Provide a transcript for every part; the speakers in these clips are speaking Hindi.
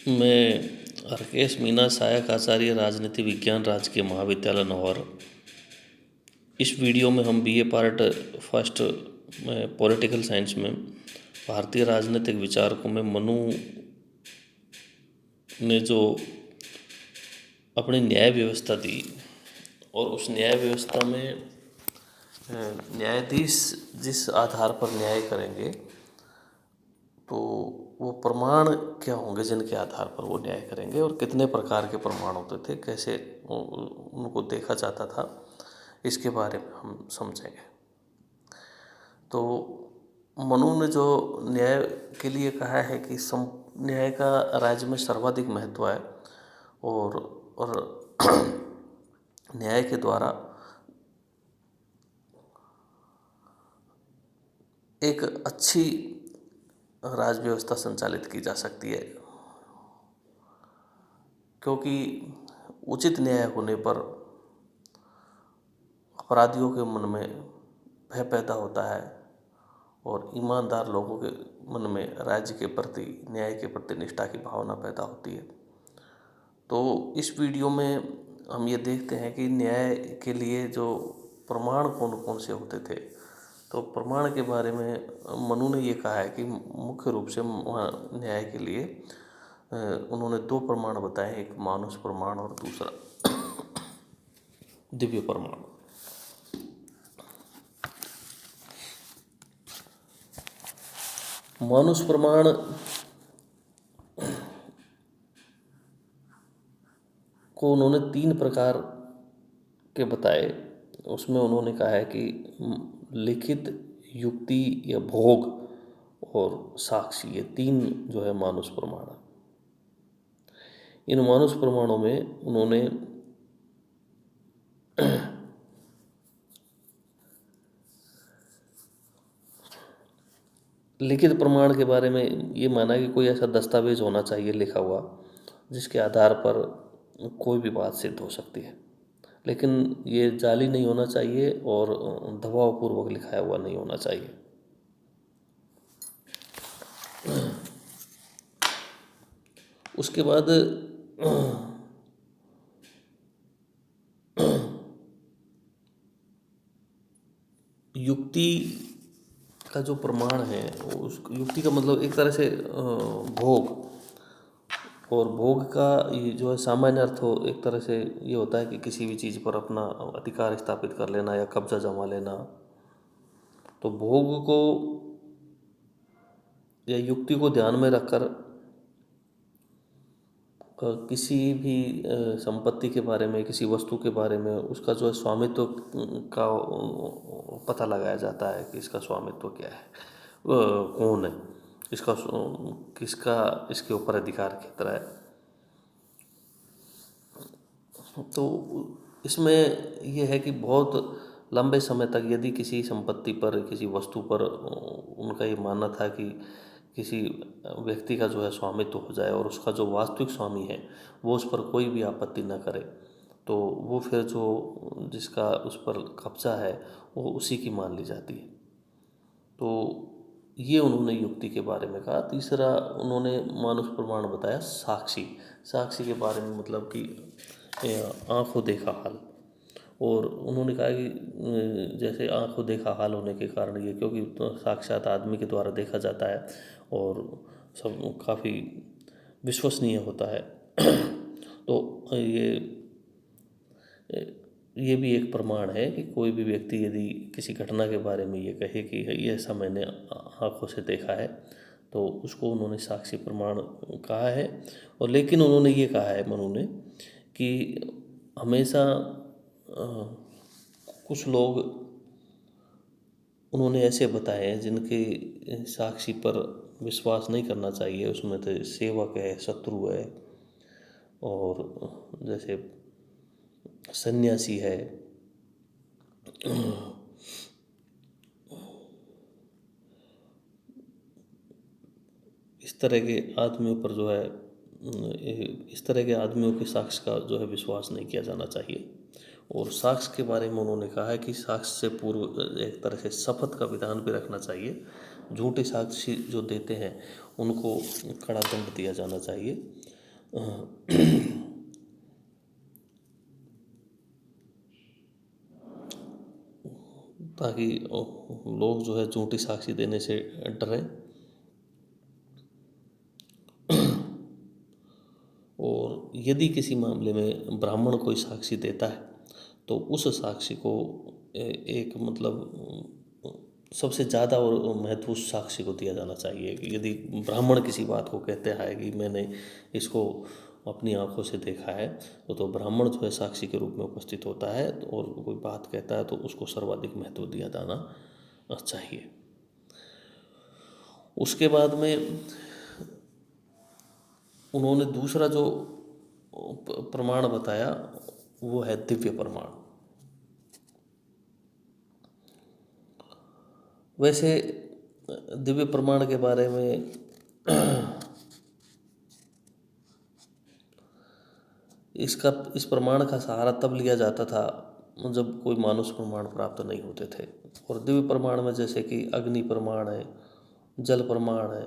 मैं राकेश मीना, सहायक आचार्य राजनीति विज्ञान, राजकीय महाविद्यालय नौहर। इस वीडियो में हम बीए पार्ट फर्स्ट में पॉलिटिकल साइंस में भारतीय राजनीतिक विचारकों में मनु ने जो अपनी न्याय व्यवस्था दी और उस न्याय व्यवस्था में न्यायाधीश जिस आधार पर न्याय करेंगे तो वो प्रमाण क्या होंगे जिनके आधार पर वो न्याय करेंगे और कितने प्रकार के प्रमाण होते थे, कैसे उनको देखा जाता था, इसके बारे में हम समझेंगे। तो मनु ने जो न्याय के लिए कहा है कि न्याय का राज्य में सर्वाधिक महत्व है और न्याय के द्वारा एक अच्छी राज व्यवस्था संचालित की जा सकती है, क्योंकि उचित न्याय होने पर अपराधियों के मन में भय पैदा होता है और ईमानदार लोगों के मन में राज्य के प्रति, न्याय के प्रति निष्ठा की भावना पैदा होती है। तो इस वीडियो में हम ये देखते हैं कि न्याय के लिए जो प्रमाण कौन कौन से होते थे। तो प्रमाण के बारे में मनु ने ये कहा है कि मुख्य रूप से न्याय के लिए उन्होंने दो प्रमाण बताए, एक मानुष प्रमाण और दूसरा दिव्य प्रमाण। मानुष प्रमाण को उन्होंने तीन प्रकार के बताए। उसमें उन्होंने कहा है कि लिखित, युक्ति या भोग और साक्षी, ये तीन जो है मानुष प्रमाण। इन मानुष प्रमाणों में उन्होंने लिखित प्रमाण के बारे में ये माना कि कोई ऐसा दस्तावेज होना चाहिए लिखा हुआ जिसके आधार पर कोई भी बात सिद्ध हो सकती है, लेकिन ये जाली नहीं होना चाहिए और दबावपूर्वक लिखाया हुआ नहीं होना चाहिए। उसके बाद युक्ति का जो प्रमाण है, उस युक्ति का मतलब एक तरह से भोग, और भोग का ये जो है सामान्य अर्थ हो एक तरह से ये होता है कि किसी भी चीज़ पर अपना अधिकार स्थापित कर लेना या कब्जा जमा लेना। तो भोग को या युक्ति को ध्यान में रखकर किसी भी संपत्ति के बारे में, किसी वस्तु के बारे में उसका जो है स्वामित्व का पता लगाया जाता है कि इसका स्वामित्व क्या है, कौन है, किसका इसके ऊपर अधिकार क्षेत्र है। तो इसमें यह है कि बहुत लंबे समय तक यदि किसी संपत्ति पर, किसी वस्तु पर उनका ये मानना था कि किसी व्यक्ति का जो है स्वामित्व हो जाए और उसका जो वास्तविक स्वामी है वो उस पर कोई भी आपत्ति न करे, तो वो फिर जो जिसका उस पर कब्जा है वो उसी की मान ली जाती है। तो ये उन्होंने युक्ति के बारे में कहा। तीसरा उन्होंने मानुष प्रमाण बताया साक्षी। साक्षी के बारे में मतलब कि आँखों देखा हाल, और उन्होंने कहा कि जैसे आँखों देखा हाल होने के कारण ये, क्योंकि तो साक्षात आदमी के द्वारा देखा जाता है और सब काफ़ी विश्वसनीय होता है। तो ये भी एक प्रमाण है कि कोई भी व्यक्ति यदि किसी घटना के बारे में ये कहे कि ये ऐसा मैंने आँखों से देखा है, तो उसको उन्होंने साक्षी प्रमाण कहा है। और लेकिन उन्होंने ये कहा है मनु ने कि हमेशा कुछ लोग उन्होंने ऐसे बताए हैं जिनके साक्षी पर विश्वास नहीं करना चाहिए। उसमें तो सेवक है, शत्रु है, और जैसे सन्यासी है, इस तरह के आदमियों पर जो है, इस तरह के आदमियों के साक्ष्य का जो है विश्वास नहीं किया जाना चाहिए। और साक्ष्य के बारे में उन्होंने कहा है कि साक्ष्य से पूर्व एक तरह से शपथ का विधान भी रखना चाहिए। झूठे साक्षी जो देते हैं उनको कड़ा दंड दिया जाना चाहिए। ताकि लोग जो है झूठी साक्षी देने से डरें। और यदि किसी मामले में ब्राह्मण कोई साक्षी देता है तो उस साक्षी को एक मतलब सबसे ज़्यादा और महत्व उस साक्षी को दिया जाना चाहिए कि यदि ब्राह्मण किसी बात को कहते हैं कि मैंने इसको अपनी आंखों से देखा है, तो ब्राह्मण जो है साक्षी के रूप में उपस्थित होता है और कोई बात कहता है तो उसको सर्वाधिक महत्व दिया जाना चाहिए। उसके बाद में उन्होंने दूसरा जो प्रमाण बताया वो है दिव्य प्रमाण। वैसे दिव्य प्रमाण के बारे में इस प्रमाण का सहारा तब लिया जाता था जब कोई मानुष प्रमाण प्राप्त नहीं होते थे। और दिव्य प्रमाण में जैसे कि अग्नि प्रमाण है, जल प्रमाण है,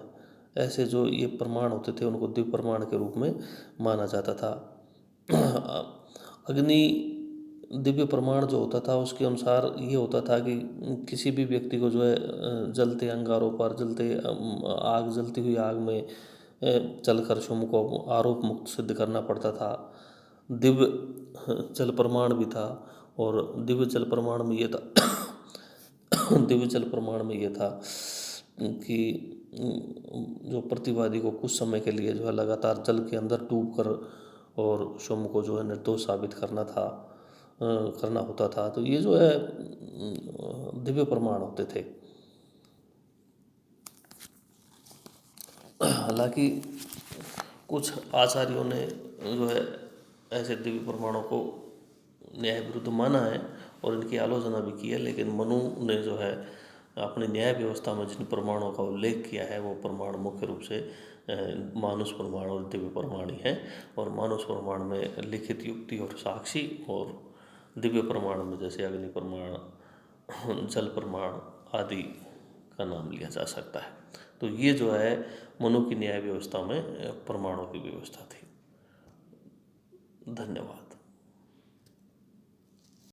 ऐसे जो ये प्रमाण होते थे उनको दिव्य प्रमाण के रूप में माना जाता था। अग्नि दिव्य प्रमाण जो होता था उसके अनुसार ये होता था कि किसी भी व्यक्ति को जो है जलते अंगारों पर जलती हुई आग में चलकर स्वयं को आरोप मुक्त सिद्ध करना पड़ता था। दिव्य जल प्रमाण भी था और दिव्य जल प्रमाण में ये था दिव्य जल प्रमाण में ये था कि जो प्रतिवादी को कुछ समय के लिए जो है लगातार जल के अंदर डूब कर और स्वयं को जो है निर्दोष साबित करना होता था। तो ये जो है दिव्य प्रमाण होते थे। हालांकि कुछ आचार्यों ने जो है ऐसे दिव्य प्रमाणों को न्याय विरुद्ध माना है और इनकी आलोचना भी की है, लेकिन मनु ने जो है अपनी न्याय व्यवस्था में जिन प्रमाणों का उल्लेख किया है वो प्रमाण मुख्य रूप से मानुष प्रमाण और दिव्य प्रमाण ही है। और मानुष प्रमाण में लिखित युक्ति और साक्षी, और दिव्य प्रमाण में जैसे अग्नि प्रमाण, जल प्रमाण आदि का नाम लिया जा सकता है। तो ये जो है मनु की न्याय व्यवस्था में प्रमाणों की व्यवस्था थी। धन्यवाद।